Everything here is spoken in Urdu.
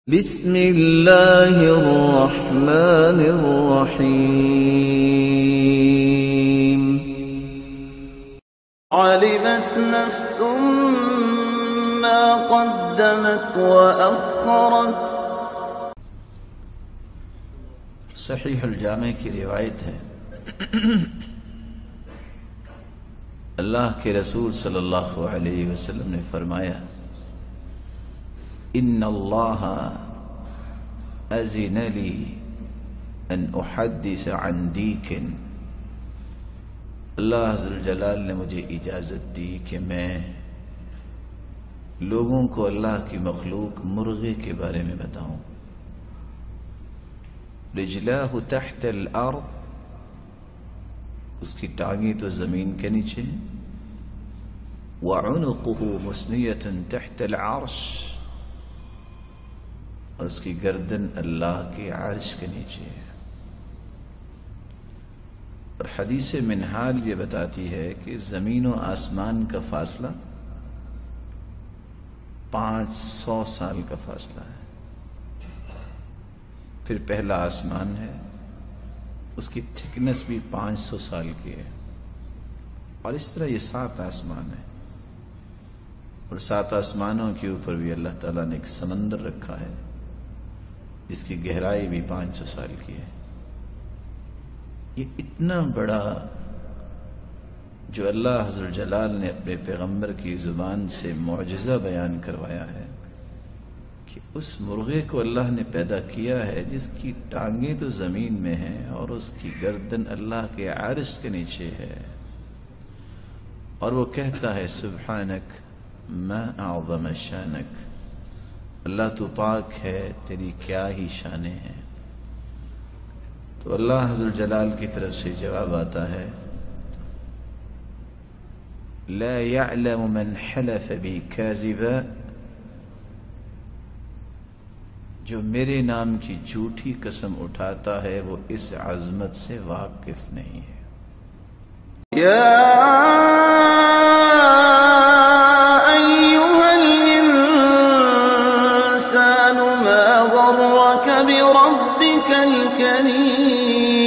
بسم اللہ الرحمن الرحیم علمت نفس ما قدمت وأخرت۔ صحیح الجامع کی روایت ہے، اللہ کے رسول صلی اللہ علیہ وسلم نے فرمایا، ان اللہ اذن لی ان احدث عن دیک، اللہ عز وجل نے مجھے اجازت دی کہ میں لوگوں کو اللہ کی مخلوق مرغے کے بارے میں بتاؤں۔ رجلاہ تحت الارض، اس کی ٹانگیں تو زمین کے نیچے، وعنقہ مسنیۃ تحت العرش، اور اس کی گردن اللہ کے عرش کے نیچے ہے۔ اور حدیث منہال یہ بتاتی ہے کہ زمین و آسمان کا فاصلہ 500 سال کا فاصلہ ہے۔ پھر پہلا آسمان ہے، اس کی تھکنس بھی 500 سال کی ہے، اور اس طرح یہ 7 آسمان ہیں، اور 7 آسمانوں کے اوپر بھی اللہ تعالیٰ نے ایک سمندر رکھا ہے جس کی گہرائی بھی 500 سال کی ہے۔ یہ اتنا بڑا جو اللہ حضرت جلال نے اپنے پیغمبر کی زبان سے معجزہ بیان کروایا ہے کہ اس مرغے کو اللہ نے پیدا کیا ہے جس کی ٹانگیں تو زمین میں ہیں اور اس کی گردن اللہ کے عرش کے نیچے ہے، اور وہ کہتا ہے سبحانک ما اعظم شانک، اللہ تو پاک ہے، تیری کیا ہی شانیں ہیں۔ تو اللہ حضرت جلال کی طرف سے جواب آتا ہے، لا يعلم من حلف بی کاذبا، جو میرے نام کی جھوٹی قسم اٹھاتا ہے وہ اس عظمت سے واقف نہیں ہے۔ بربك الكريم